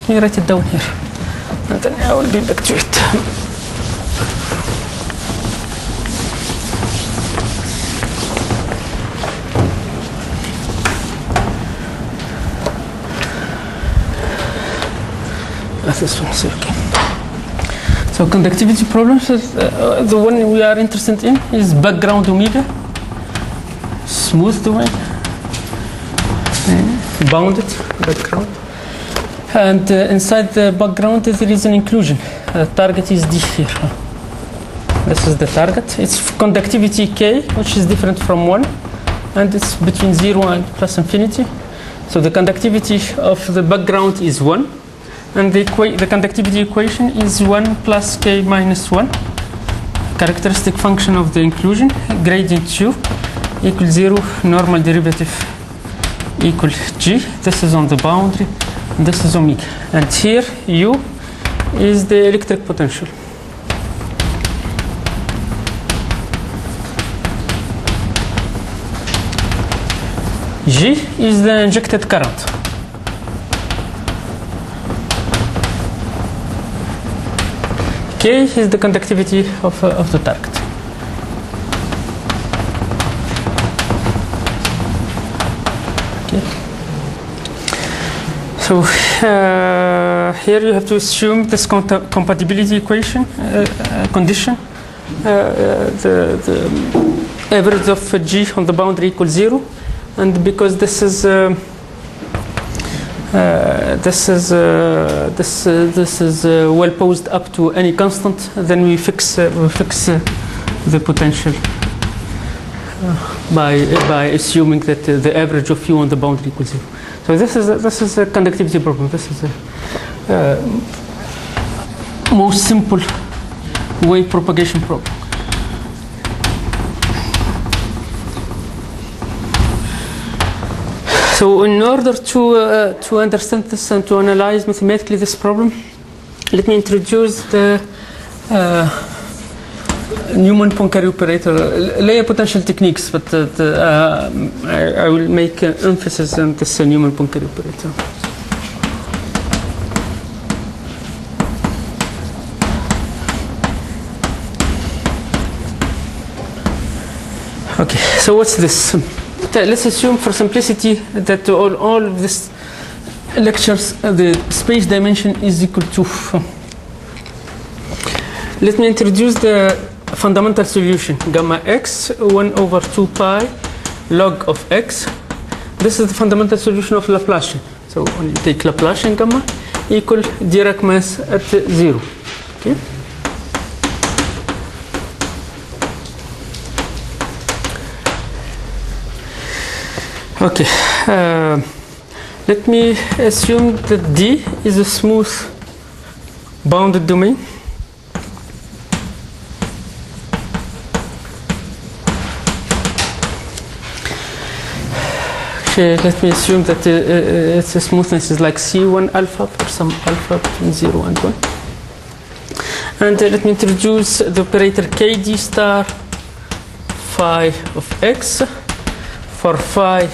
Let me write it down here, and then I will be back to it. This one is okay. So conductivity problems, the one we are interested in is background omega, smooth domain, bounded background, and inside the background there is an inclusion. Target is D here. This is the target. It's conductivity K, which is different from 1, and it's between 0 and plus infinity. So the conductivity of the background is 1. And the conductivity equation is 1 plus K minus 1. Characteristic function of the inclusion, gradient U equals 0, normal derivative equal G. This is on the boundary, and this is omega. And here U is the electric potential. G is the injected current. K is the conductivity of the target. Okay. So here you have to assume this compatibility equation condition. The average of G on the boundary equals 0, and because this is well posed up to any constant, then we fix the potential by assuming that the average of U on the boundary equals 0. So this is a conductivity problem. This is a most simple wave propagation problem. So in order to understand this and to analyze mathematically this problem, let me introduce the Newman-Poincaré operator, layer potential techniques, but I will make emphasis on this Newman-Poincaré operator. Okay, so what's this? Let's assume for simplicity that all of these lectures, the space dimension is equal to. Let me introduce the fundamental solution, gamma x 1 over 2 pi log of x. This is the fundamental solution of Laplacian. So when you take Laplacian gamma equal Dirac mass at 0. Okay. Okay, let me assume that D is a smooth bounded domain. Okay, let me assume that its smoothness is like C1 alpha for some alpha between 0 and 1. And let me introduce the operator KD star phi of x for phi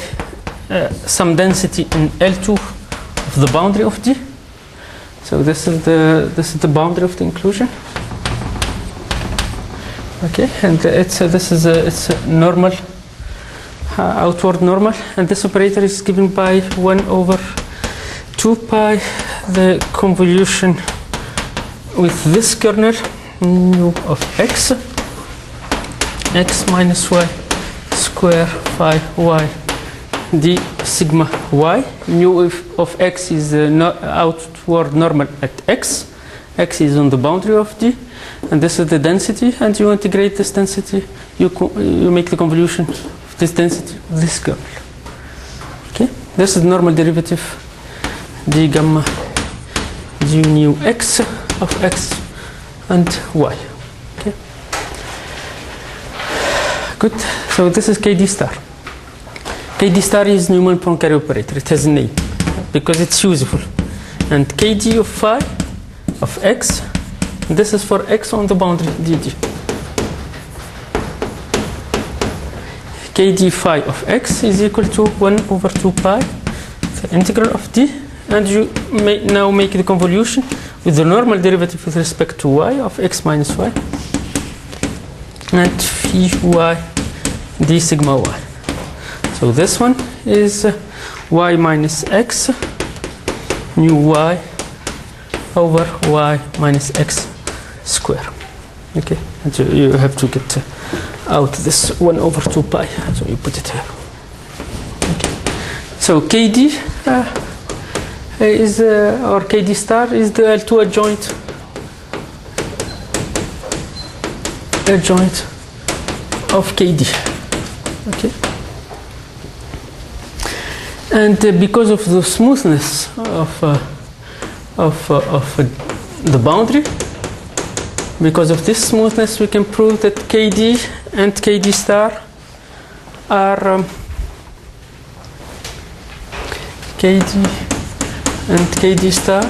some density in L2 of the boundary of D. So this is the boundary of the inclusion. Okay, and it's a normal outward normal, and this operator is given by 1 over 2 pi the convolution with this kernel nu of x minus y square phi y d sigma y. Nu of x is outward normal at x. X is on the boundary of D, and this is the density, and you integrate this density, you make the convolution of this density of this kernel. Okay, this is normal derivative d gamma d nu x of x and y. Okay, good. So this is KD star. KD star is Newman-Poincaré operator. It has a name because it's useful. And KD of phi of x, this is for x on the boundary dd. KD phi of x is equal to 1 over 2 pi, the integral of d, and you may now make the convolution with the normal derivative with respect to y of x minus y and phi y d sigma y. So this one is y minus x mu y over y minus x square. Okay, and you have to get out this 1 over 2 pi, so you put it here. Okay. So KD is or KD star is the L2 adjoint of KD. Okay. And because of the smoothness of the boundary, because of this smoothness, we can prove that KD and KD star are KD and KD star.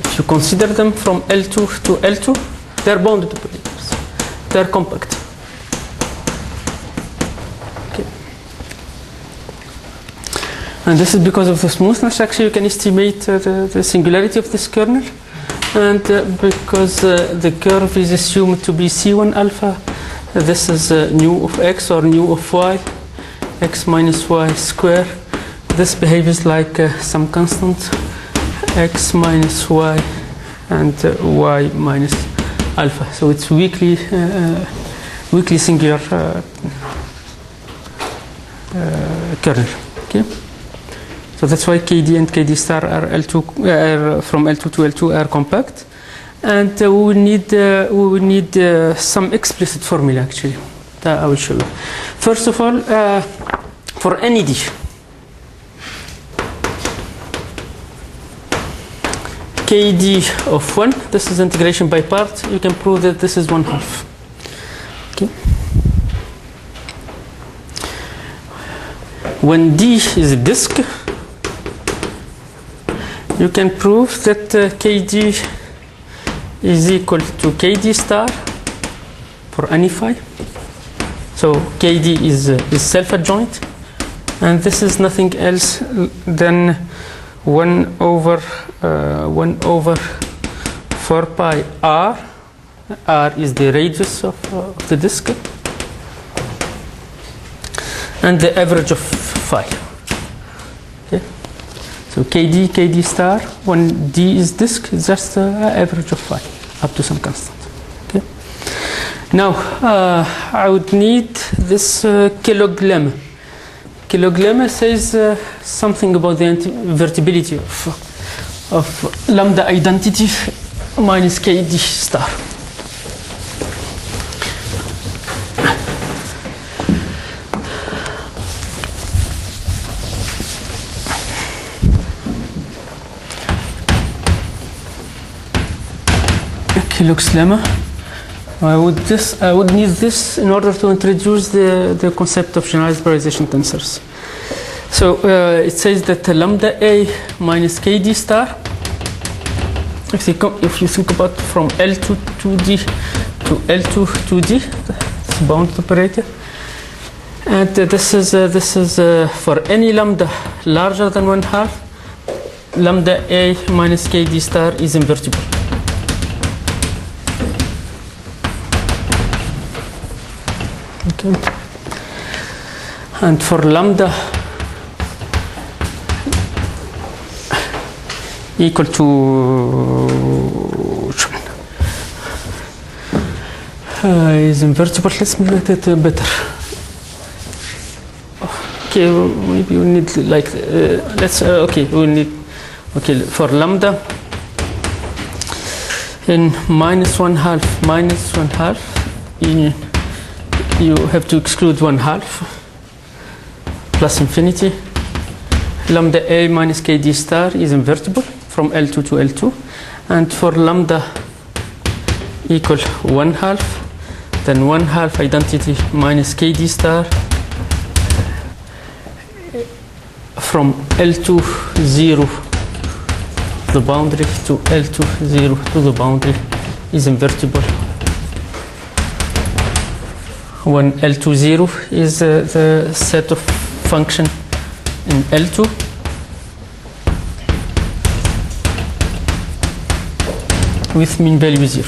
If you consider them from L2 to L2, they are bounded operators. They are compact. Okay. And this is because of the smoothness. Actually, you can estimate the singularity of this kernel. And because the curve is assumed to be C1 alpha, this is nu of x or nu of y, x minus y square. This behaves like some constant, x minus y and y minus alpha. So it's weakly singular kernel. Okay. So that's why KD and KD star are L2 from L2 to L2 are compact, and we will need some explicit formula actually that I will show you. First of all, for any D, KD of 1, this is integration by part. You can prove that this is 1/2. Okay. When D is a disk, you can prove that KD is equal to KD star for any phi. So KD is self-adjoint, and this is nothing else than 1 over 4 pi r. R is the radius of the disk, and the average of phi. Okay. So KD star, when D is disk, is just average of phi up to some constant. Okay. Now I would need this kilogram. Kilogram says something about the invertibility of lambda identity minus KD star. Kilux lemma. I would need this in order to introduce the concept of generalized polarization tensors. So it says that lambda A minus KD star, if you think about from L2 to D to L2 to D, it's a bound operator, and this is for any lambda larger than 1/2, lambda A minus KD star is invertible. Okay. And for lambda equal to is invertible. Let's make it better. Okay, maybe we need like let's okay, we need for lambda in -1/2 you have to exclude 1/2 plus infinity. Lambda A minus KD star is invertible from L2 to L2, and for lambda equal 1/2, then 1/2 identity minus KD star from L2 0 the boundary to L2 0 to the boundary is invertible. When L2 0 is the set of function in L2, with mean value 0.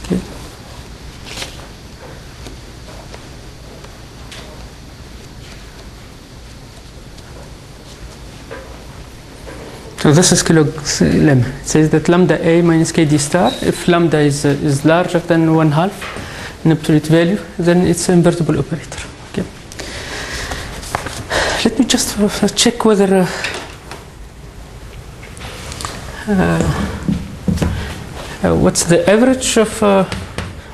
Okay. So this is lemma. It says that lambda a minus kd star, if lambda is larger than 1/2 in absolute value, then it's an invertible operator. Okay. Let me just check whether what's the average of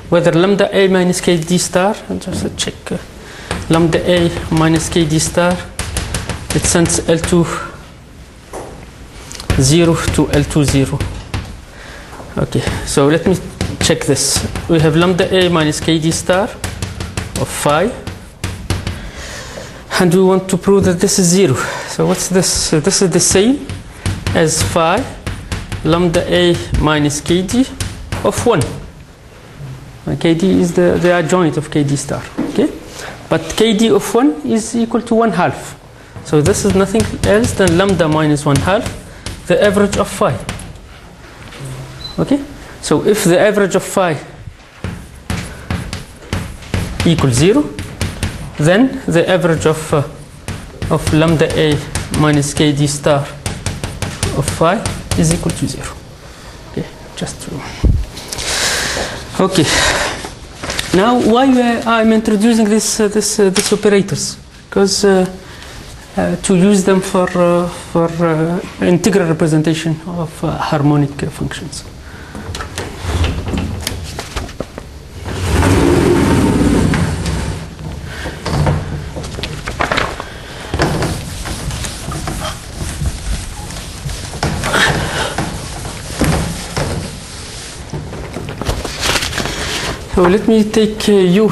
whether lambda a minus kd star, and just check lambda a minus kd star, it sends L2 0 to L2 0. Okay, so let me check this. We have lambda a minus kd star of phi, and we want to prove that this is 0. So what's this? So this is the same as phi lambda a minus kd of 1. And kd is the adjoint of kd star. Okay, but kd of 1 is equal to 1/2. So this is nothing else than lambda minus 1/2, the average of phi. Okay, so if the average of phi equals 0, then the average of lambda a minus kd star of phi is equal to 0. Okay, just to. Okay. Now, why I'm introducing these operators? Because to use them for integral representation of harmonic functions. So let me take U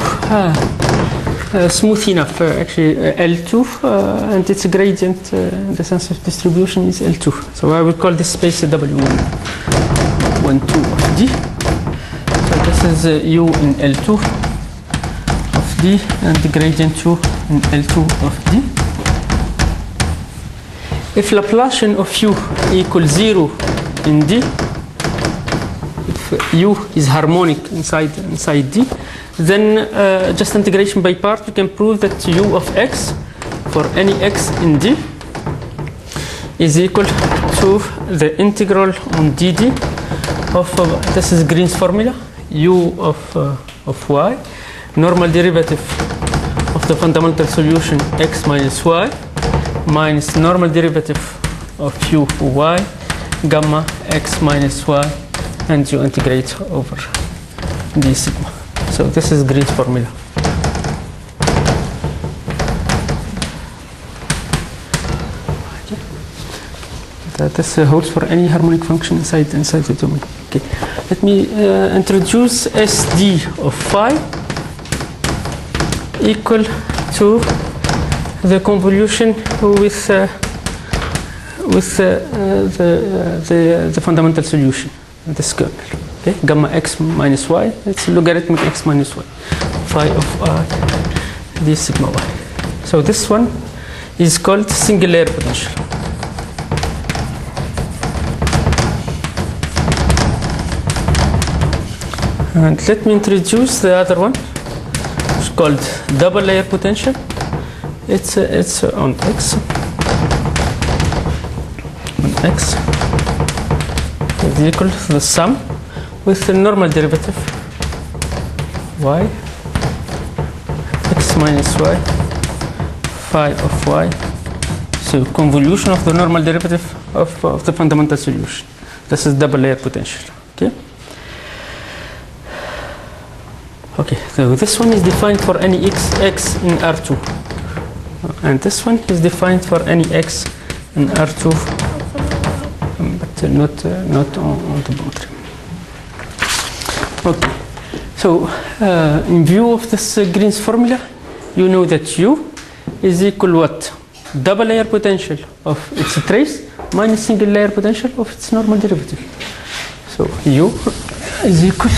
smooth enough, actually L2, and its gradient in the sense of distribution is L2. So I will call this space W1, 1, 2 of D. So this is U in L2 of D, and the gradient U in L2 of D. If Laplacian of U equals 0 in D, U is harmonic inside D, then just integration by part, we can prove that U of x for any x in D is equal to the integral on dd of this is Green's formula, U of y, normal derivative of the fundamental solution x minus y minus normal derivative of U of y gamma x minus y, and you integrate over d sigma. So this is Green's formula. That this holds for any harmonic function inside the domain. Okay, let me introduce SD of phi equal to the convolution with the fundamental solution, this kernel. Okay, gamma x minus y, it's logarithmic x minus y, phi of I d sigma y. So this one is called single layer potential. And let me introduce the other one. It's called double layer potential. It's on x. On x is equal to the sum with the normal derivative y x minus y phi of y. So convolution of the normal derivative of the fundamental solution. This is double layer potential. Okay. Okay, so this one is defined for any x in R2, and this one is defined for any x in R2, but not on the boundary. Okay, so in view of this Green's formula, you know that U is equal what? Double layer potential of its trace minus single layer potential of its normal derivative. So U is equal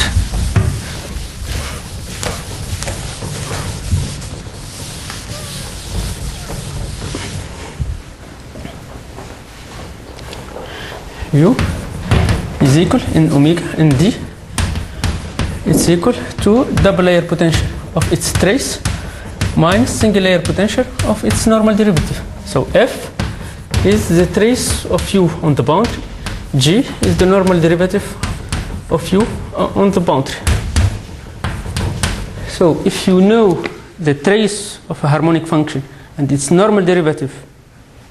U is equal in omega in D. It's equal to double layer potential of its trace minus single layer potential of its normal derivative. So F is the trace of U on the boundary. G is the normal derivative of U on the boundary. So if you know the trace of a harmonic function and its normal derivative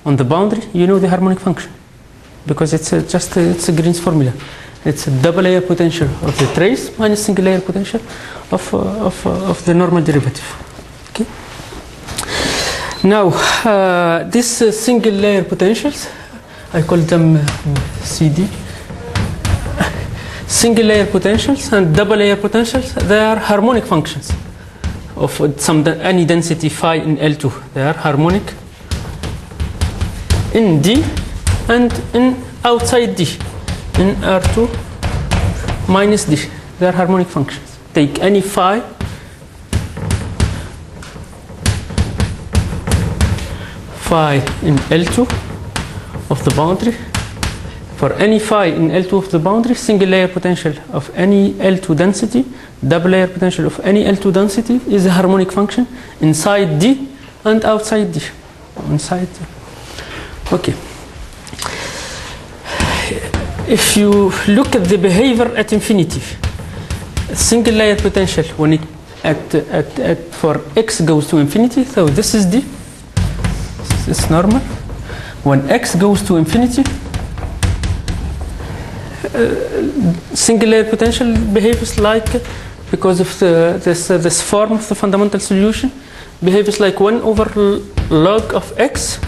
on the boundary, you know the harmonic function, because it's a Green's formula. It's a double layer potential of the trace minus single layer potential of the normal derivative. Okay. Now these single layer potentials, I call them CD. Single layer potentials and double layer potentials, they are harmonic functions of any density phi in L2. They are harmonic in D and in outside D, in R2 minus D. They are harmonic functions. Take any phi in L2 of the boundary. For any phi in L2 of the boundary, single layer potential of any L2 density, double layer potential of any L2 density is a harmonic function inside D and outside D. Inside D. Okay. If you look at the behavior at infinity, single layer potential when it for x goes to infinity, so this is D. This is normal. When x goes to infinity, single layer potential behaves like, because of this form of the fundamental solution, behaves like 1 over log of x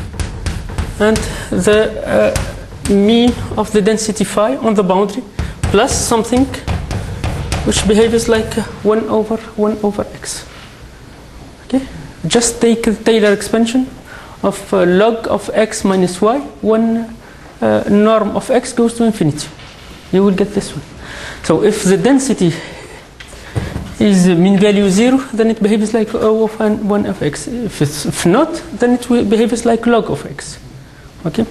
and the mean of the density phi on the boundary plus something which behaves like 1 over x. Okay, just take the Taylor expansion of log of x minus y when norm of x goes to infinity. You will get this one. So if the density is mean value 0, then it behaves like O of 1 of x. If not, then it behaves like log of x. Okay.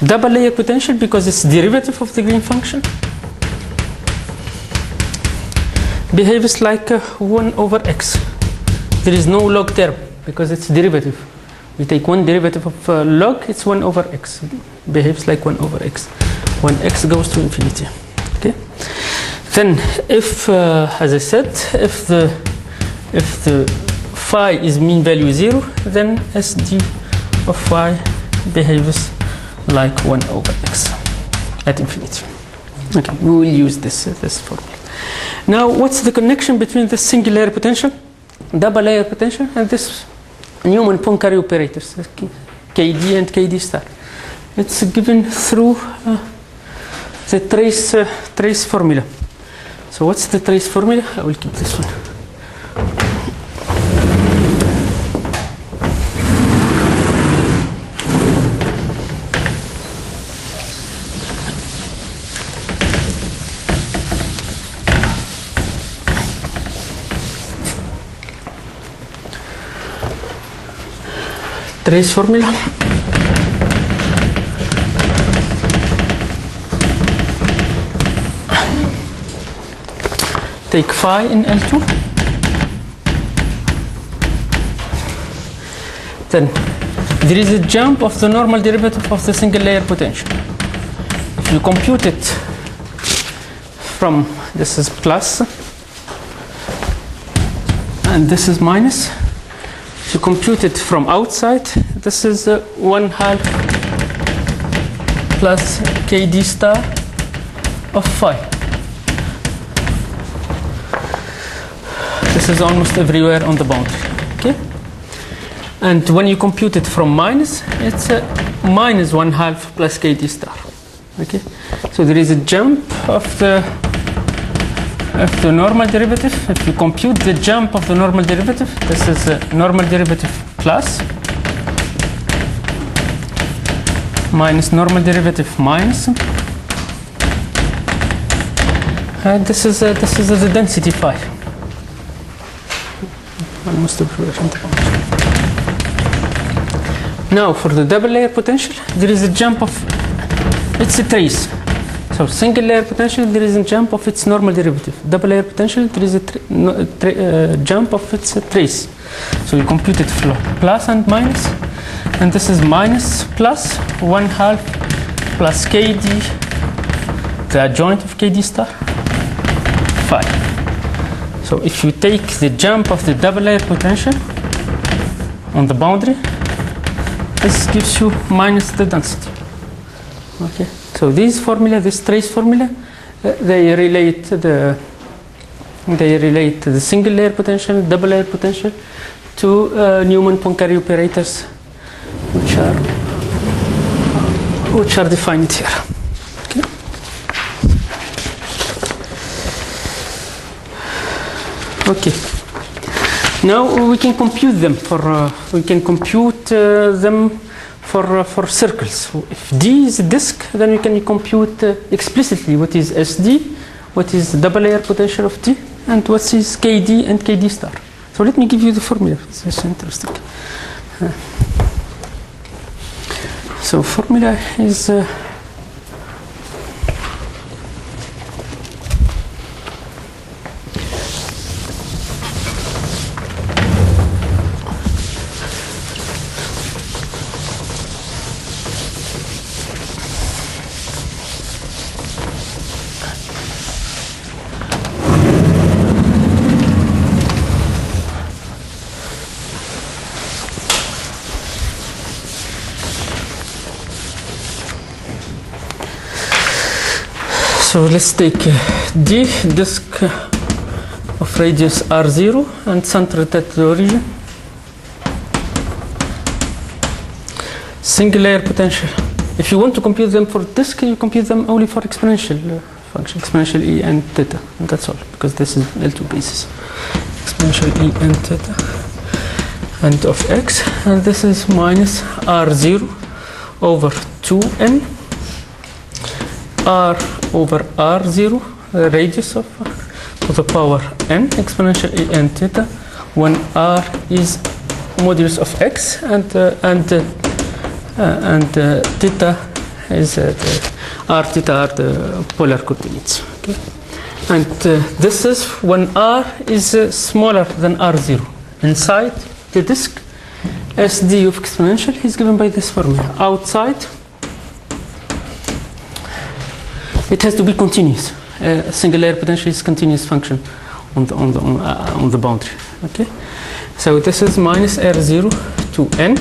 Double layer potential, because it's derivative of the Green function, behaves like 1 over x. There is no log term because it's derivative. We take one derivative of log, it's 1 over x. It behaves like 1 over x when x goes to infinity. Okay. Then, if as I said, if the phi is mean value 0, then SD of phi behaves like 1 over x at infinity. Okay, we will use this formula. Now, what's the connection between the single layer potential, double layer potential, and this Newman-Poincaré operators, KD and KD star? It's given through the trace formula. So what's the trace formula? I will keep this one. Trace formula. Take phi in L2. Then there is a jump of the normal derivative of the single layer potential. If you compute it from, this is plus and this is minus. If you compute it from outside, this is 1/2 plus KD star of phi. This is almost everywhere on the boundary. Okay, and when you compute it from minus, it's minus 1/2 plus KD star. Okay, so there is a jump of the normal derivative. If you compute the jump of the normal derivative, this is normal derivative plus minus normal derivative minus, and this is the density phi. Almost everywhere on the boundary. Now for the double layer potential, there is a jump of, it's a trace. So single layer potential, there is a jump of its normal derivative. Double layer potential, there is a jump of its trace. So you compute it for plus and minus, and this is minus plus 1/2 plus KD, the adjoint of KD star, 5. So if you take the jump of the double layer potential on the boundary, this gives you minus the density. Okay. So these formula, this trace formula, they relate the single layer potential, double layer potential to Newman-Poincaré operators, which are defined here. Okay. Okay. Now we can compute them for circles. If D is a disk, then we can compute explicitly what is SD, what is the double layer potential of D, and what is KD and KD star. So let me give you the formula. This is interesting. So formula is so let's take D, disk of radius R0 and centered at the origin. Single layer potential. If you want to compute them for disk, you compute them only for exponential function, exponential E and theta, and that's all, because this is L2 basis. Exponential E and theta, and of x, and this is minus R0 over 2n R over R0, radius of to the power n exponential E n theta, when R is modulus of x, and theta is R theta are the polar coordinates. Okay, and this is when R is smaller than R0 inside the disk. SD of exponential is given by this formula. Outside, it has to be continuous. A single layer potential is continuous function on the boundary. Okay, so this is minus R0 to n,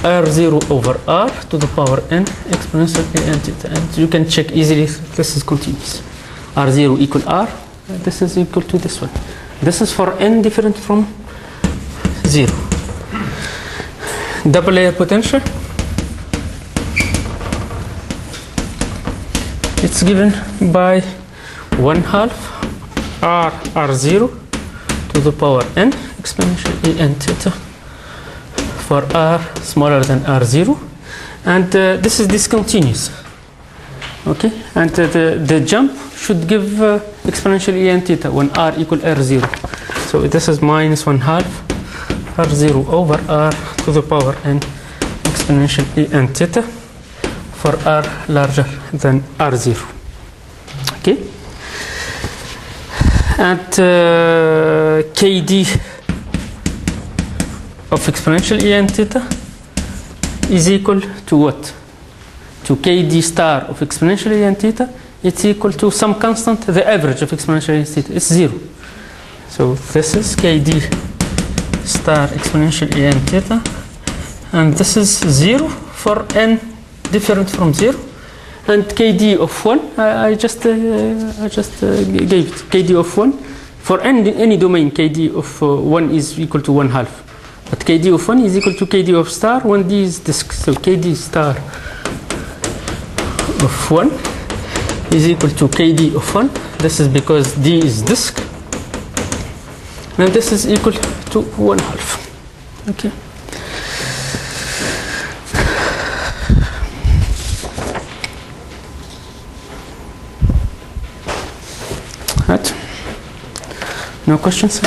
R0 over R to the power n exponential A n theta, and you can check easily this is continuous. R0 equal R, this is equal to this one. This is for n different from 0. Double layer potential, it's given by 1/2 R0 to the power n exponential E n theta for R smaller than R0, and this is discontinuous. Okay, and the jump should give exponential E n theta when R equal R0. So this is minus 1/2 R0 over R to the power n exponential E n theta for R larger than R0. Okay, and KD of exponential E n theta is equal to what? To KD star of exponential E n theta, it's equal to some constant, the average of exponential E n theta, it's 0. So this is KD star exponential E n theta, and this is 0 for n different from 0, and KD of 1, I just gave it. KD of 1 for any domain, KD of 1 is equal to 1/2, but KD of 1 is equal to KD of star when D is disk. So KD star of 1 is equal to KD of 1. This is because D is disk, and this is equal to 1/2. Okay. Right. No questions?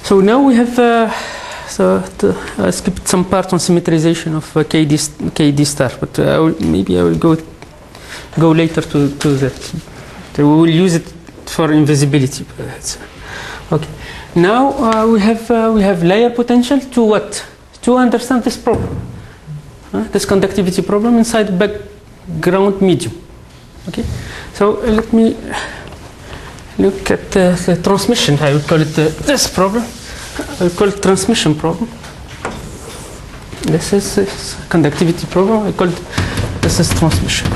So now we have I skipped some part on symmetrization of KD star, but maybe I will go go later to that. We will use it for invisibility. Okay. Now we have layer potential to what? To understand this problem, this conductivity problem inside background medium. Okay. So let me look at the transmission. I would call it this problem. I would call it transmission problem. This is conductivity problem. I call it this is transmission.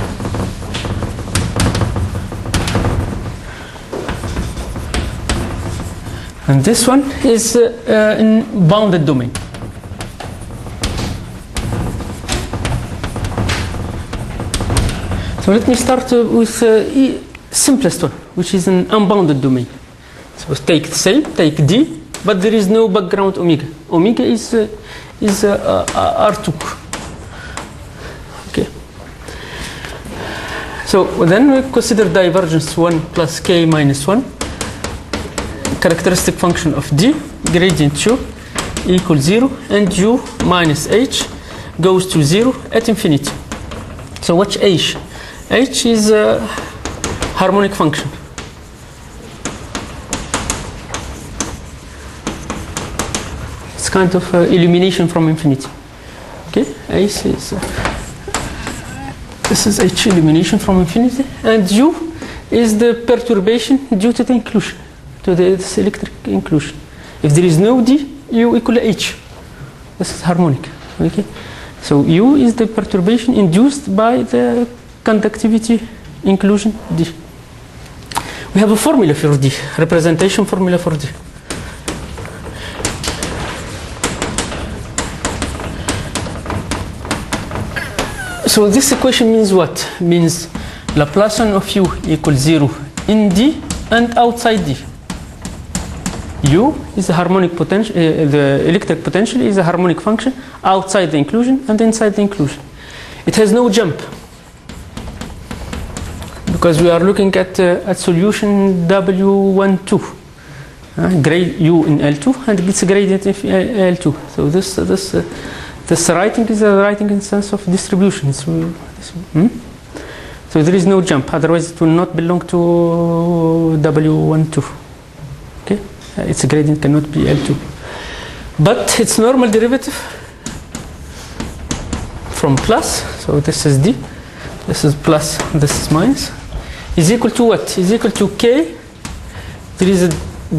And this one is in bounded domain. So let me start with the simplest one, which is an unbounded domain. So take the same, take D, but there is no background omega. Omega is R2. Okay. So then we consider divergence 1 plus k minus 1. Characteristic function of D, gradient U equals 0, and U minus H goes to 0 at infinity. So what's H? H is a harmonic function. It's kind of illumination from infinity. Okay, H is this is H illumination from infinity, and U is the perturbation due to the inclusion, to this electric inclusion. If there is no D, U equal H. This is harmonic. Okay, so U is the perturbation induced by the conductivity inclusion D. We have a formula for D, representation formula for D. So this equation means what? Means Laplacian of U equals 0 in D and outside D. U is a harmonic potential, the electric potential is a harmonic function outside the inclusion and inside the inclusion. It has no jump, because we are looking at solution W12, grade U in L2, and it's a gradient in L2. So this writing is a writing in sense of distribution. So there is no jump, otherwise it will not belong to W12. Okay, its gradient cannot be L2, but its normal derivative from plus. So this is D, this is plus, this is minus, is equal to what? Is equal to K. There is a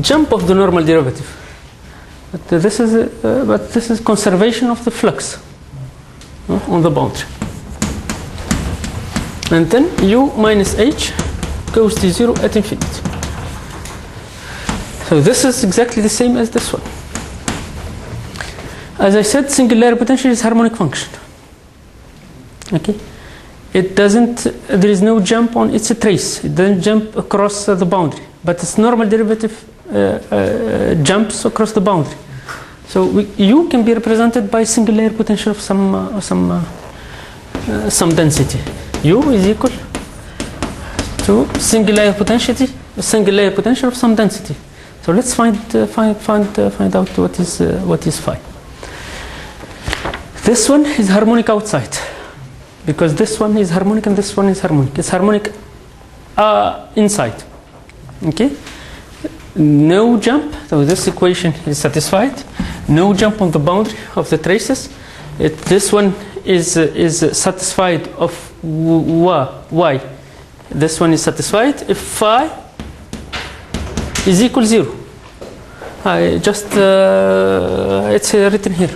jump of the normal derivative, but this is conservation of the flux on the boundary. And then U minus H goes to 0 at infinity. So this is exactly the same as this one. As I said, single layer potential is harmonic function. Okay. It doesn't, there is no jump on its trace. It doesn't jump across the boundary, but its normal derivative jumps across the boundary. So U can be represented by single layer potential of some density. U is equal to single layer potential of some density. So let's find out what is phi. This one is harmonic outside, because this one is harmonic and this one is harmonic. It's harmonic inside. Okay? No jump, so this equation is satisfied. No jump on the boundary of the traces. This one is satisfied of y. This one is satisfied if phi is equal 0. It's written here.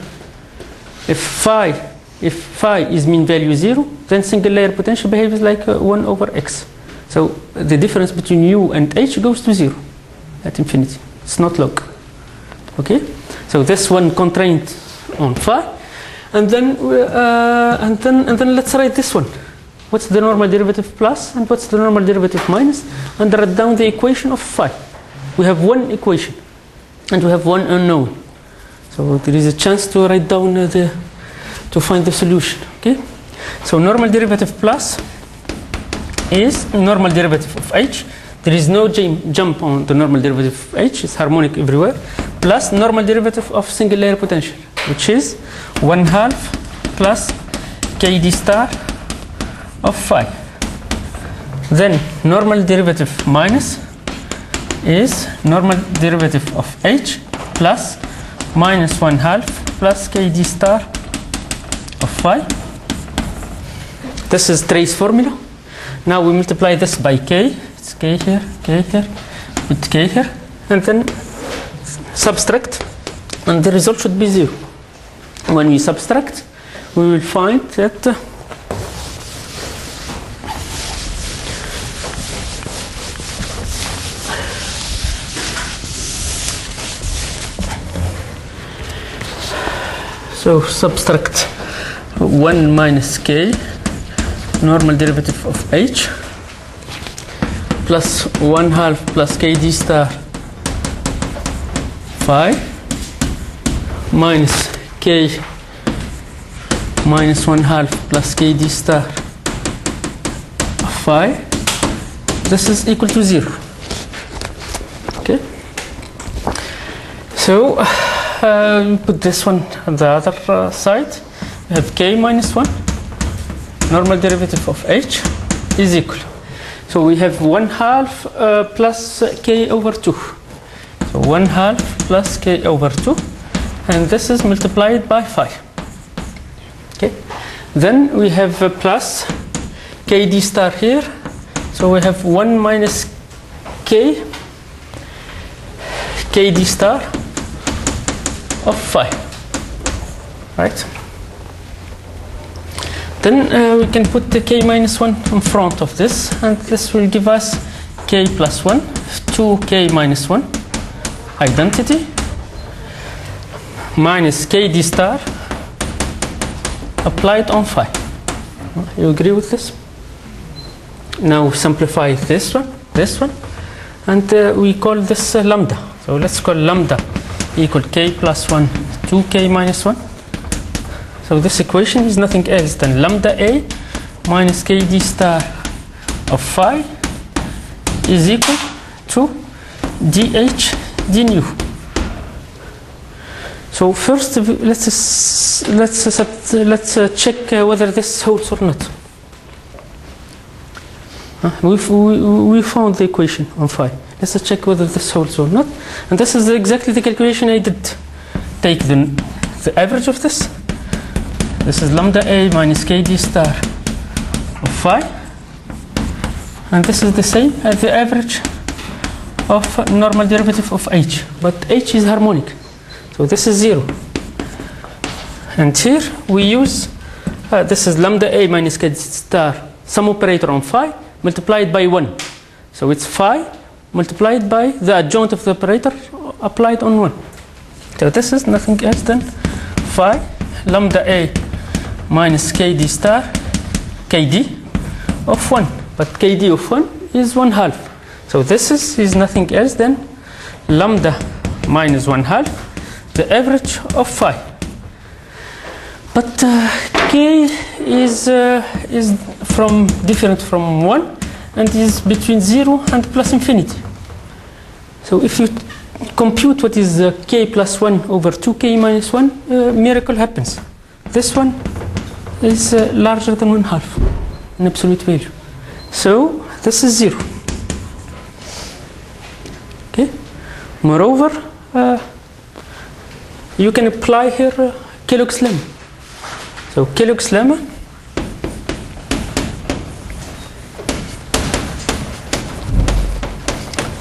If phi is mean value 0, then single layer potential behaves like 1 over x. So the difference between U and H goes to 0 at infinity. It's not log. Okay? So this one constraint on phi, and then let's write this one. What's the normal derivative plus and what's the normal derivative minus, and write down the equation of phi. We have one equation and we have one unknown. So there is a chance to write down to find the solution. Okay? So normal derivative plus is normal derivative of H. There is no jump on the normal derivative of H. It's harmonic everywhere. Plus normal derivative of single layer potential, which is 1/2 plus KD star of phi. Then normal derivative minus is normal derivative of h plus minus 1/2 plus kd star of phi. This is trace formula. Now we multiply this by k. It's k here, with k here, and then subtract, and the result should be 0. When we subtract, we will find that so subtract 1 minus k normal derivative of h plus 1/2 plus kd star phi minus k minus 1/2 plus kd star phi. This is equal to 0. Okay. So put this one on the other side. We have k minus 1 normal derivative of h is equal. So we have 1/2 plus k over 2. So 1/2 plus k over 2, and this is multiplied by phi. Okay. Then we have plus kd star here. So we have 1 minus kd star of phi. Right. Then we can put the k minus 1 in front of this, and this will give us k plus 1, 2k minus 1, identity, minus kd star applied on phi. You agree with this? Now simplify this one, and we call this lambda. So let's call lambda equal k plus 1, 2k minus 1. So this equation is nothing else than lambda a minus kd star of phi is equal to dh d nu. So first let's check whether this holds or not. We found the equation on phi. Let's check whether this holds or not. And this is exactly the calculation I did. Take the average of this. This is lambda a minus kd star of phi, and this is the same as the average of normal derivative of h, but h is harmonic, so this is 0. And here we use this is lambda a minus kd star sum operator on phi multiplied by 1, so it's phi multiplied by the adjoint of the operator applied on 1. So this is nothing else than phi lambda a minus kd star kd of 1, but kd of 1 is 1/2. So this is nothing else than lambda minus 1/2, the average of phi. But k is different from 1 and is between 0 and plus infinity. So if you compute what is k plus 1 over 2k minus 1, miracle happens. This one is larger than 1/2 in absolute value. So this is 0. Okay. Moreover, you can apply here Kellogg's lemma. So Kellogg's lemma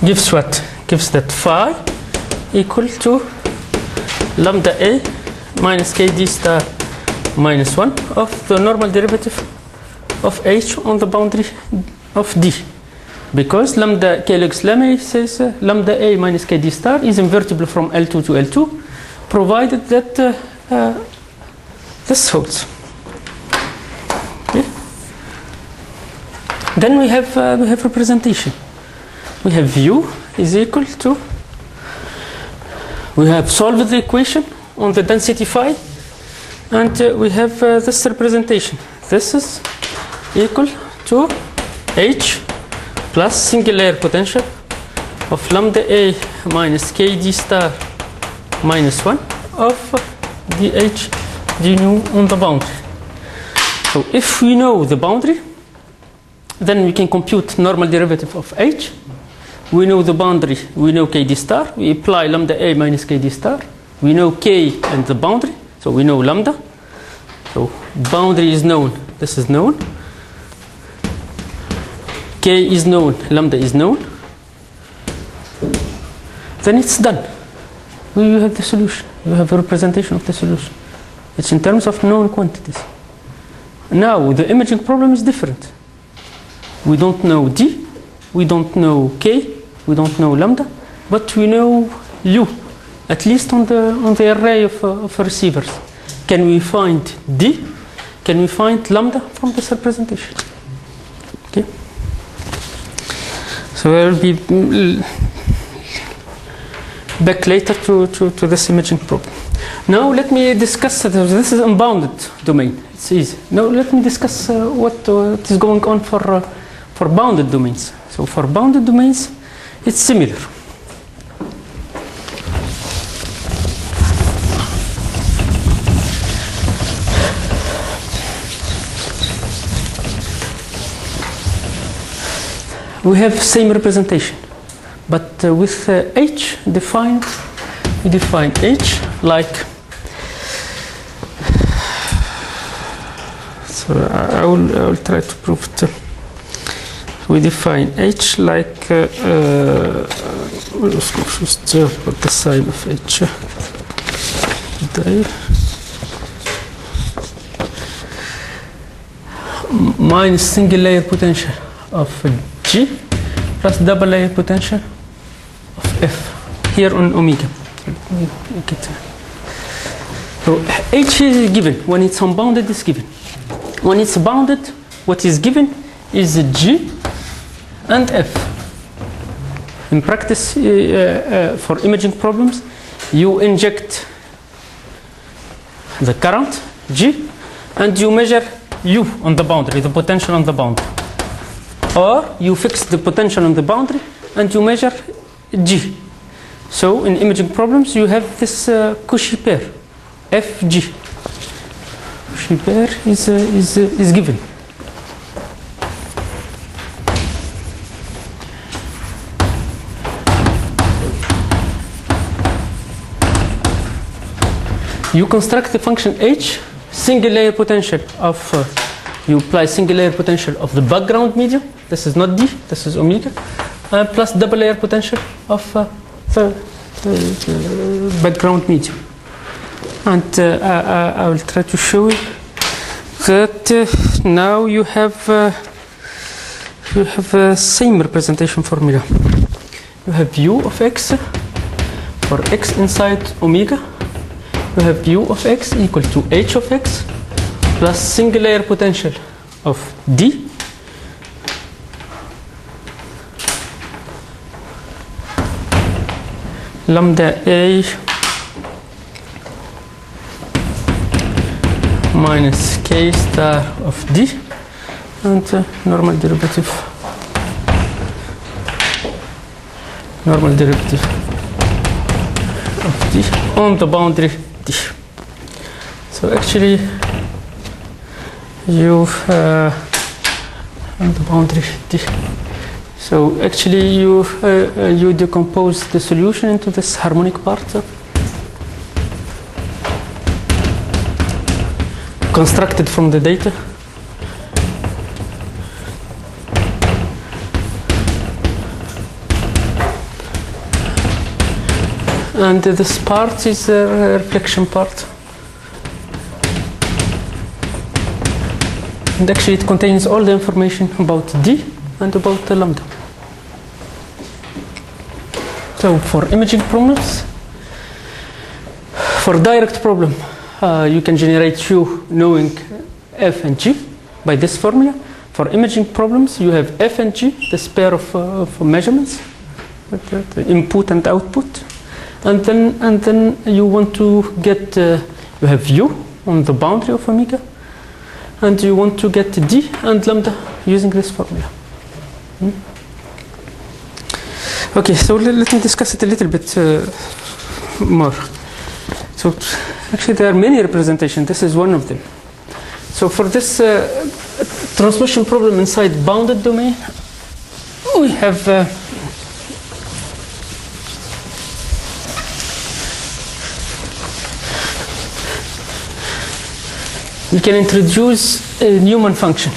gives what? Gives that phi equal to lambda a minus kd star minus 1 of the normal derivative of h on the boundary of D, because lambda Kellogg's lemma says lambda a minus kd star is invertible from L2 to L2, provided that this holds. Okay. Then we have representation. We have u is equal to, we have solved the equation on the density phi, and we have this representation. This is equal to h plus singular potential of lambda a minus kd star minus 1 of dh d nu on the boundary. So if we know the boundary, then we can compute normal derivative of H. We know the boundary, we know KD star. We apply lambda A minus KD star. We know K and the boundary, so we know lambda. So boundary is known, this is known. K is known, lambda is known. Then it's done. You have the solution. You have a representation of the solution. It's in terms of known quantities. Now the imaging problem is different. We don't know D, we don't know K, we don't know lambda, but we know U, at least on the array of receivers. Can we find D? Can we find lambda from this representation? Okay. So I will be back later to this imaging problem. Now let me discuss, this is unbounded domain. It's easy. Now let me discuss what is going on for bounded domains. So for bounded domains, it's similar. We have same representation, but with H defined, we define H like, so I will try to prove it. We define H like, what the sign of H? Minus single layer potential of G plus double layer potential of F here on omega. So H is given. When it's unbounded, it's given. When it's bounded, what is given is G and F. In practice, for imaging problems, you inject the current G and you measure U on the boundary, the potential on the boundary. Or you fix the potential on the boundary and you measure G. So in imaging problems, you have this Cauchy pair, FG. Cauchy pair is given. You construct the function H, single layer potential of, you apply single layer potential of the background medium. This is not D, this is omega, plus double layer potential of the background medium. And I will try to show you that now you have a same representation formula. You have U of X for X inside omega. You have U of X equal to H of X plus single layer potential of D lambda A minus K star of D and normal derivative of D on the boundary D. So actually you on the boundary D. So actually you decompose the solution into this harmonic part, constructed from the data. And this part is a reflection part. And actually it contains all the information about D and about the lambda. So for imaging problems, for direct problem, you can generate U knowing F and G by this formula. For imaging problems, you have F and G, this pair of measurements, the input and output. And then you want to get, you have U on the boundary of omega, and you want to get D and lambda using this formula. Okay, so let me discuss it a little bit more. So actually there are many representations. This is one of them. So for this transmission problem inside bounded domain. We have we can introduce a Newman function.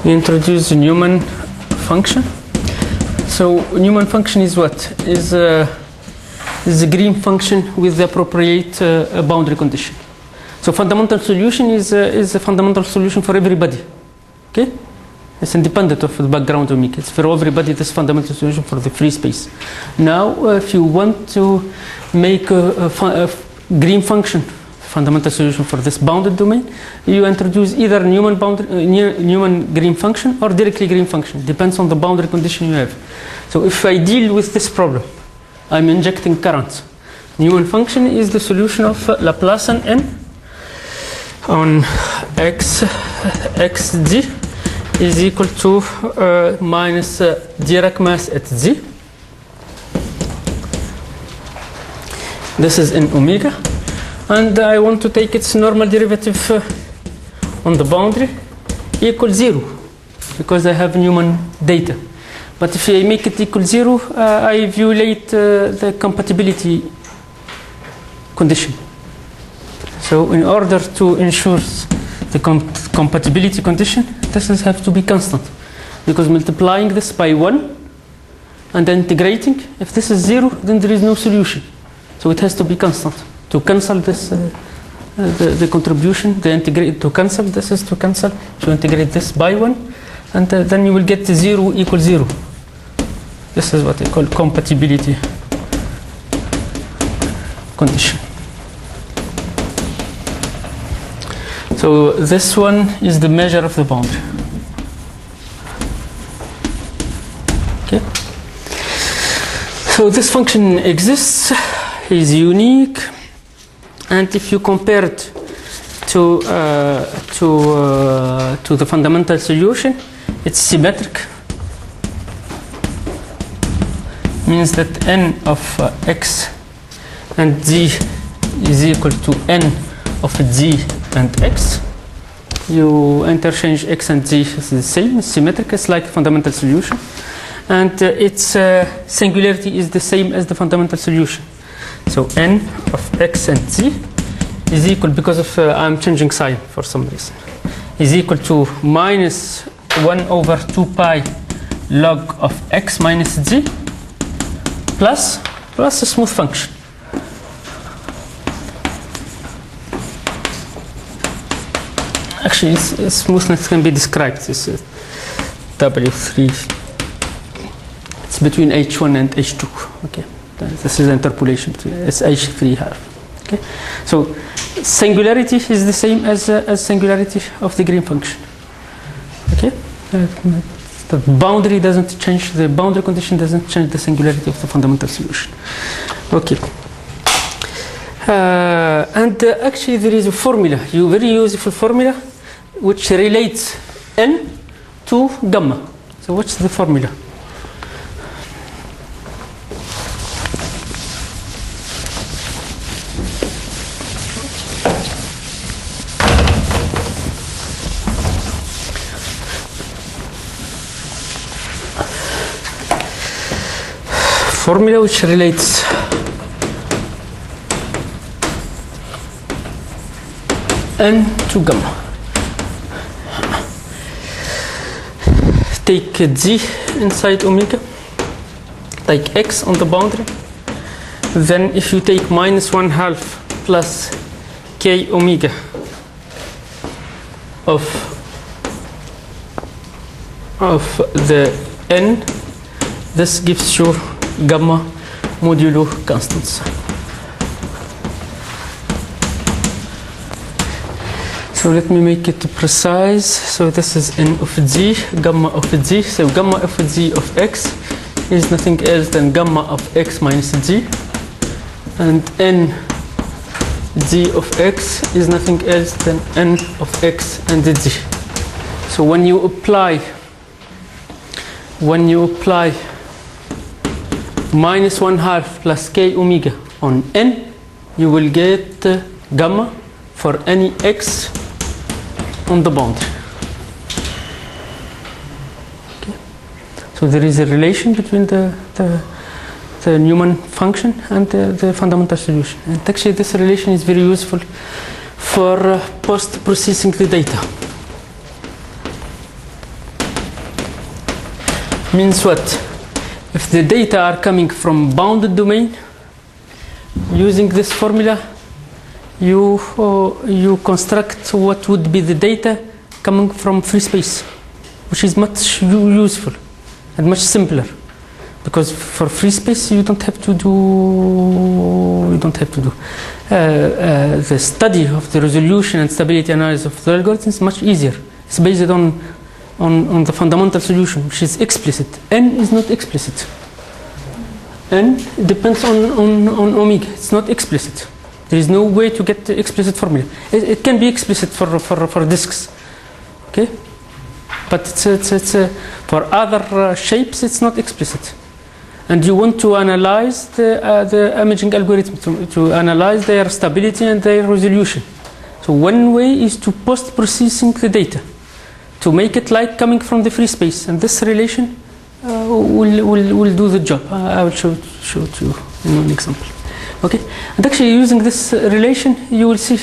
We introduce a Newman function. So Newman function is what? Is a Green function with the appropriate boundary condition. So fundamental solution is a fundamental solution for everybody. Okay? It's independent of the background omega. It's for everybody this fundamental solution for the free space. Now, if you want to make a Green function fundamental solution for this bounded domain, you introduce either Newman Green function or directly Green function. Depends on the boundary condition you have. So if I deal with this problem, I'm injecting current. Newman function is the solution of Laplacian n on xd is equal to minus Dirac mass at z. This is in omega. And I want to take its normal derivative on the boundary equal 0 because I have Newman data. But if I make it equal 0, I violate the compatibility condition. So in order to ensure the compatibility condition, this has to be constant because multiplying this by 1 and integrating, if this is 0, then there is no solution. So it has to be constant. To cancel this, the contribution, to cancel this is to cancel, to integrate this by 1, and then you will get 0 equals 0. This is what I call compatibility condition. So this one is the measure of the boundary. Okay. So this function exists, is unique. And if you compare it to the fundamental solution, it's symmetric. Means that n of x and z is equal to n of z and x. You interchange x and z is the same, it's symmetric, it's like fundamental solution. And its singularity is the same as the fundamental solution. So n of x and z is equal, because of I'm changing sign for some reason, is equal to minus 1 over 2 pi log of x minus z plus a smooth function. Actually, smoothness can be described. This is W3. It's between H1 and H2. Okay. This is interpolation. It's H3 half. Okay, so singularity is the same as singularity of the Green function. Okay, the boundary doesn't change. The boundary condition doesn't change the singularity of the fundamental solution. Okay, and actually there is a formula, very useful formula, which relates n to gamma. So what's the formula? Formula which relates n to gamma. Take z inside omega, take x on the boundary, then if you take minus 1/2 plus k omega of the n, this gives you gamma modulo constants. So let me make it precise. So this is n of z, gamma of z. So gamma of z of x is nothing else than gamma of x minus z, and n z of x is nothing else than n of x and z. So when you apply minus 1/2 plus k omega on n, you will get gamma for any x on the boundary. Okay. So there is a relation between the Newman function and the fundamental solution. And actually this relation is very useful for post-processing the data. Means what? If the data are coming from bounded domain, using this formula, you construct what would be the data coming from free space, which is much useful and much simpler, because for free space you don't have to do the study of the resolution and stability analysis of the algorithm is much easier. It's based on the fundamental solution, which is explicit. N is not explicit. N depends on omega. It's not explicit. There is no way to get the explicit formula. It can be explicit for disks, okay? But it's for other shapes, it's not explicit. And you want to analyze the imaging algorithm to analyze their stability and their resolution. So one way is to post-processing the data, to make it like coming from the free space, and this relation will do the job. I will show it to you in one example. Okay, and actually using this relation, you will see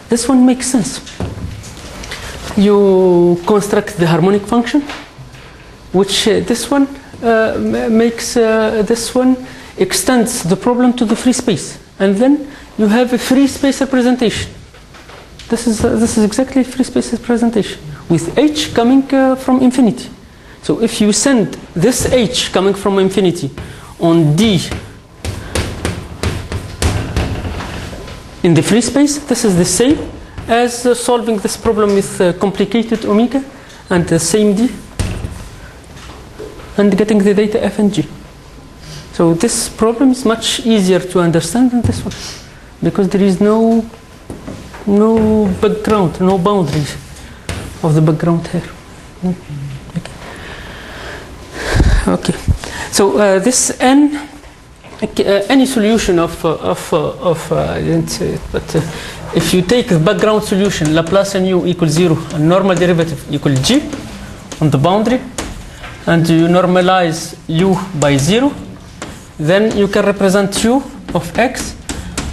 this one makes sense. You construct the harmonic function, which this one makes this one extends the problem to the free space, and then you have a free space representation. This is exactly free space representation with h coming from infinity. So if you send this h coming from infinity on D in the free space, this is the same as solving this problem with complicated omega and the same D and getting the data f and g. So this problem is much easier to understand than this one, because there is no background, no boundaries of the background here. Okay. So this n, any solution of I didn't say it, but if you take the background solution, Laplacian u equals 0 and normal derivative equal g on the boundary, and you normalize u by 0, then you can represent u of x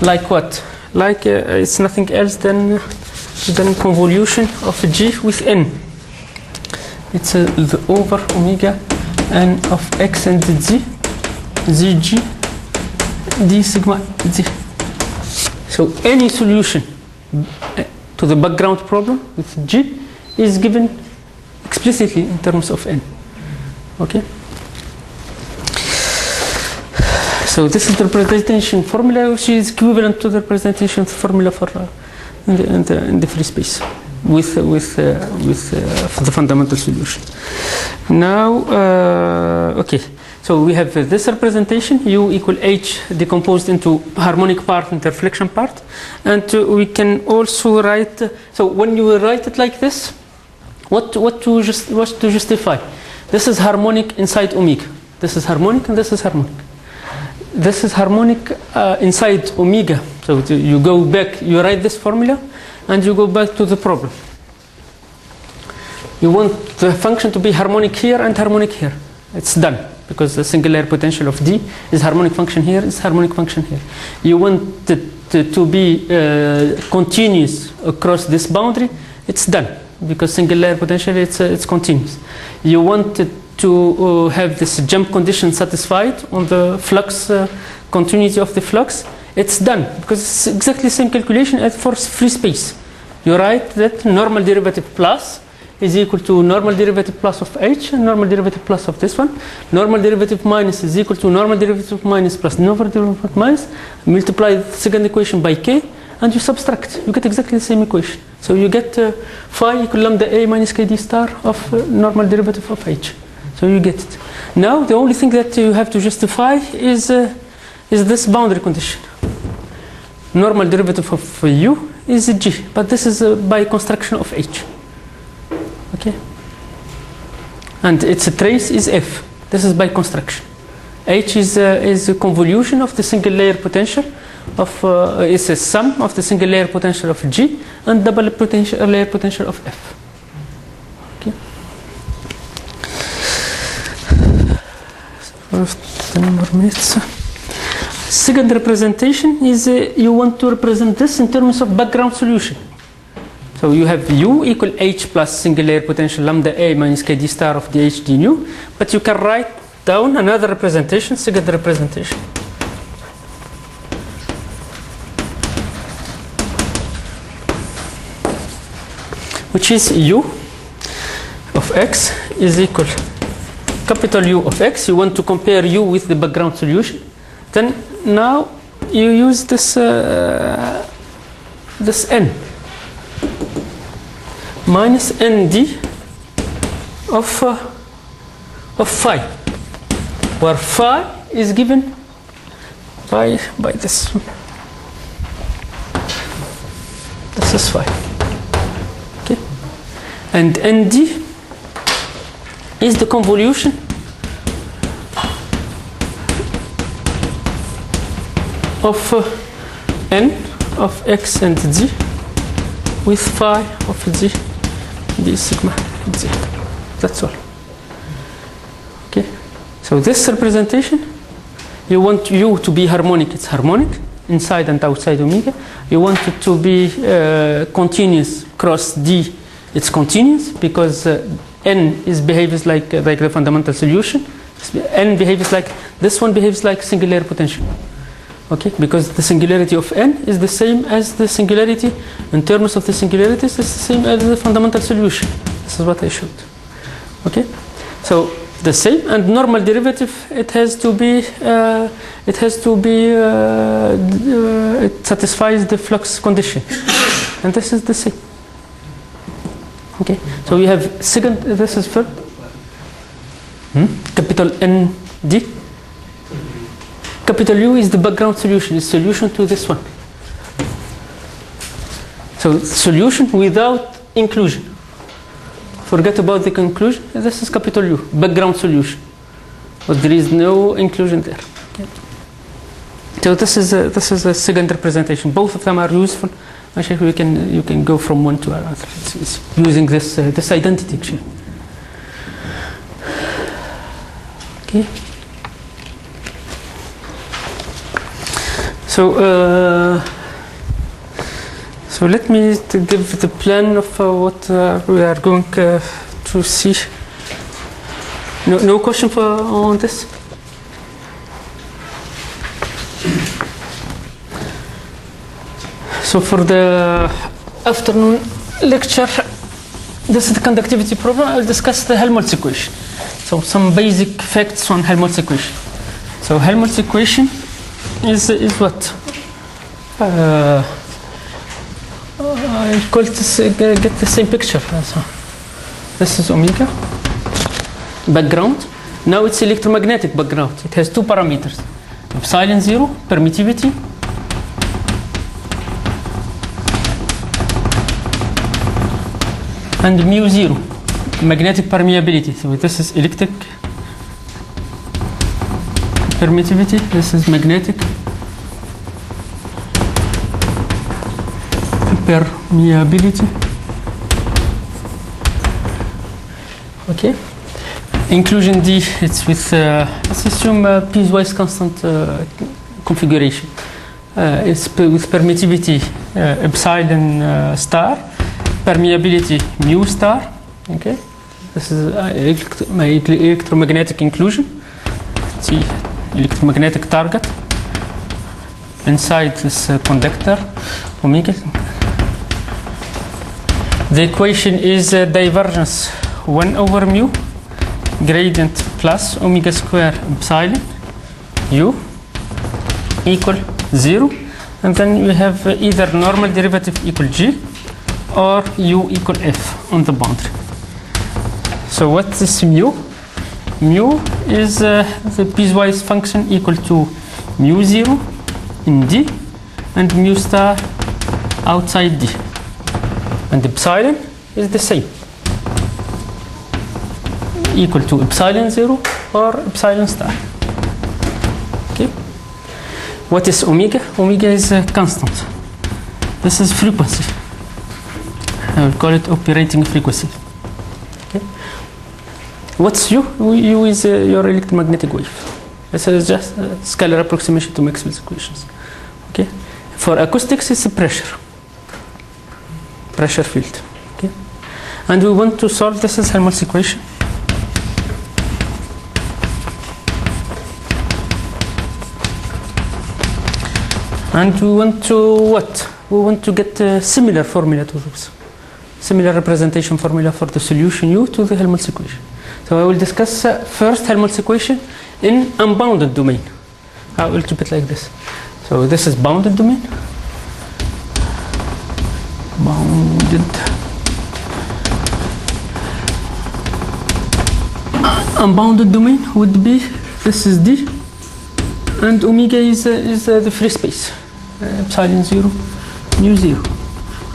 like what? Like it's nothing else than convolution of g with n. It's the over omega n of x and z, zg, d sigma z. So any solution to the background problem with g is given explicitly in terms of n. Okay. So this is the representation formula, which is equivalent to the representation formula for in the free space with the fundamental solution. Now, okay. So we have this representation, u equal h decomposed into harmonic part and reflection part, and we can also write. So when you write it like this, what to justify? This is harmonic inside omega. This is harmonic and this is harmonic. This is harmonic inside omega. So you go back, you write this formula, and you go back to the problem. You want the function to be harmonic here and harmonic here. It's done, because the singular potential of D is harmonic function here, is harmonic function here. You want it to be continuous across this boundary. It's done, because singular potential it's continuous. You want it to have this jump condition satisfied on the flux continuity of the flux. It's done, because it's exactly the same calculation as for free space. You write that normal derivative plus is equal to normal derivative plus of h and normal derivative plus of this one. Normal derivative minus is equal to normal derivative minus plus normal derivative minus. Multiply the second equation by k, and you subtract. You get exactly the same equation. So you get phi equal lambda a minus kd star of normal derivative of h. So you get it. Now the only thing that you have to justify is this boundary condition. Normal derivative of u is g, but this is by construction of h. Okay. And its trace is f. This is by construction. H is a convolution of the single layer potential of is a sum of the single layer potential of G and double layer potential of F. Okay. For 10 more minutes. Second representation is you want to represent this in terms of background solution. So you have U equal H plus single layer potential lambda A minus KD star of dH d nu, but you can write down another representation, second representation. Which is U of X is equal capital U of X. You want to compare U with the background solution. Then now you use this this N minus ND of phi, where phi is given by this. This is phi. Okay, and ND is the convolution of N of X and Z with phi of Z d sigma Z. That's all. Okay, so this representation, you want U to be harmonic, it's harmonic inside and outside omega. You want it to be continuous cross D, it's continuous because N behaves like the fundamental solution. N behaves like, this one behaves like single layer potential. Okay, because the singularity of N is the same as the singularity, in terms of the singularities, it's the same as the fundamental solution. This is what I showed. Okay, so the same, and normal derivative, it satisfies the flux condition, and this is the same. Okay, so we have second, this is for capital N D. Capital U is the background solution, is solution to this one. So solution without inclusion. Forget about the conclusion. This is capital U, background solution, but there is no inclusion there. Okay. So this is a second representation. Both of them are useful. Actually, you can go from one to another. It's using this identity actually. Okay. So let me give the plan of what we are going to see. No question on this? So for the afternoon lecture, this is the conductivity problem. I'll discuss the Helmholtz equation. So some basic facts on Helmholtz equation. So Helmholtz equation is what? I call this, get the same picture. So this is omega, background. Now it's electromagnetic background. It has two parameters. Epsilon 0, permittivity, and mu 0, magnetic permeability. So this is electric permittivity, this is magnetic permeability. Okay. Inclusion D, it's with, let's assume piecewise constant configuration. It's with permittivity epsilon star, permeability mu star. Okay. This is my electromagnetic inclusion. See, electromagnetic target inside this conductor omega. The equation is divergence 1 over mu gradient plus omega square epsilon u equal 0, and then you have either normal derivative equal g or u equal f on the boundary. So what is mu? Mu is the piecewise function equal to mu 0 in D and mu star outside D, and epsilon is the same, equal to epsilon 0 or epsilon star. What is omega? Omega is a constant. This is frequency. I will call it operating frequency. Okay. What's U? U is your electromagnetic wave. This is just a scalar approximation to Maxwell's equations. Okay. For acoustics, it's a pressure field. Okay. And we want to solve this as Helmholtz equation. And we want to what? We want to get a similar formula to those. Similar representation formula for the solution U to the Helmholtz equation. So I will discuss first Helmholtz equation in unbounded domain. I will keep it like this. So this is bounded domain. Bounded. Unbounded domain would be, this is D, and omega is the free space. Epsilon 0, mu 0.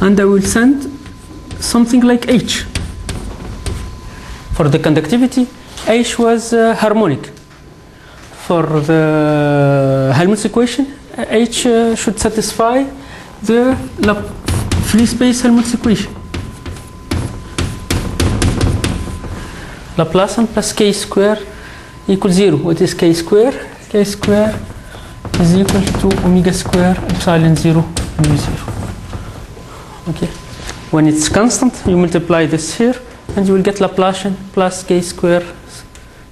And I will send something like H. For the conductivity, H was harmonic. For the Helmholtz equation, H should satisfy the free space Helmholtz equation. Laplacian plus k square equals 0. What is k square? K square is equal to omega square epsilon 0 mu 0. Okay. When it's constant, you multiply this here, and you will get Laplacian plus k square,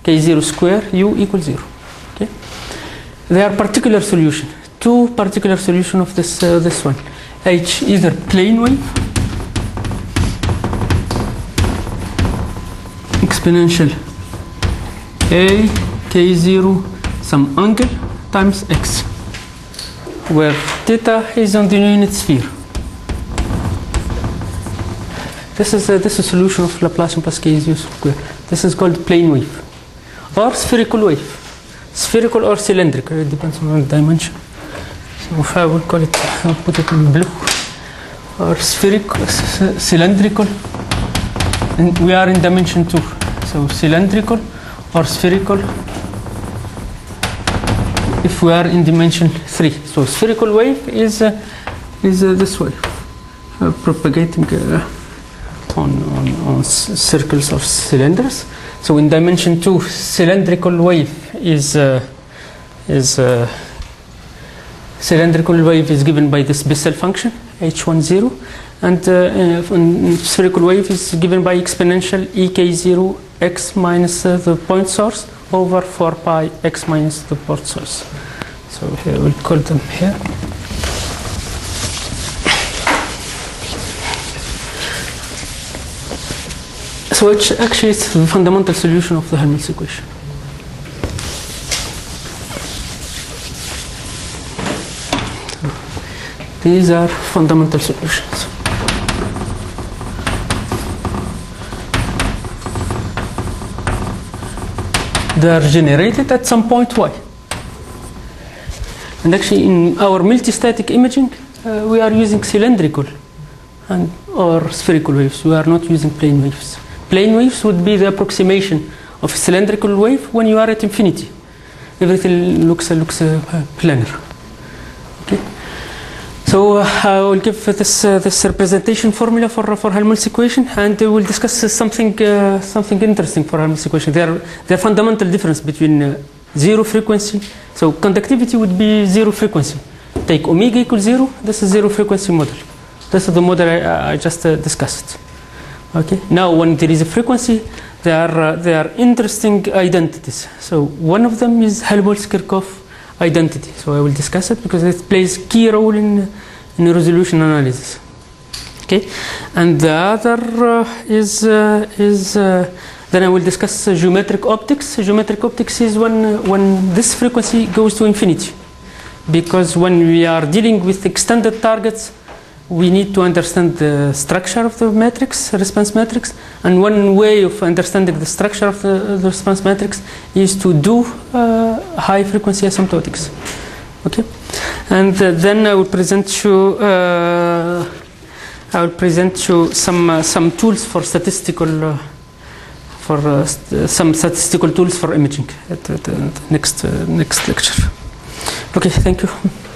k0 square, u equals 0. Okay. There are particular solution. Two particular solution of this one. H either plane wave, exponential a k0 some angle times x, where theta is on the unit sphere. This is a solution of Laplacian plus k0 square. This is called plane wave, or spherical wave, spherical or cylindrical. It depends on the dimension. So if I will call it, I'll put it in blue, or spherical, cylindrical, and we are in dimension 2. So cylindrical or spherical if we are in dimension 3. So spherical wave is this wave propagating on circles of cylinders. So in dimension 2, cylindrical wave is given by this Bessel function h10, and spherical wave is given by exponential ek0 x minus the point source over 4 pi x minus the port source. So here we'll call them here. So it's actually it's the fundamental solution of the Helmholtz equation. So these are fundamental solutions. They are generated at some point y. And actually in our multistatic imaging, we are using cylindrical or spherical waves. We are not using plane waves. Plane waves would be the approximation of a cylindrical wave when you are at infinity. Everything looks planar. Okay. So I will give this representation formula for Helmholtz equation, and we will discuss something interesting for Helmholtz equation. There are fundamental difference between zero frequency. So conductivity would be zero frequency. Take omega equals 0. This is zero frequency model. This is the model I just discussed. Okay. Now when there is a frequency, there are interesting identities. So one of them is Helmholtz-Kirchhoff identity. So I will discuss it because it plays key role in resolution analysis. Okay, and the other is then I will discuss geometric optics. Geometric optics is when this frequency goes to infinity, because when we are dealing with extended targets, we need to understand the structure of the matrix, response matrix, and one way of understanding the structure of the response matrix is to do high frequency asymptotics. Okay, and then I will present you some tools for statistical some statistical tools for imaging at the next lecture. Okay, thank you.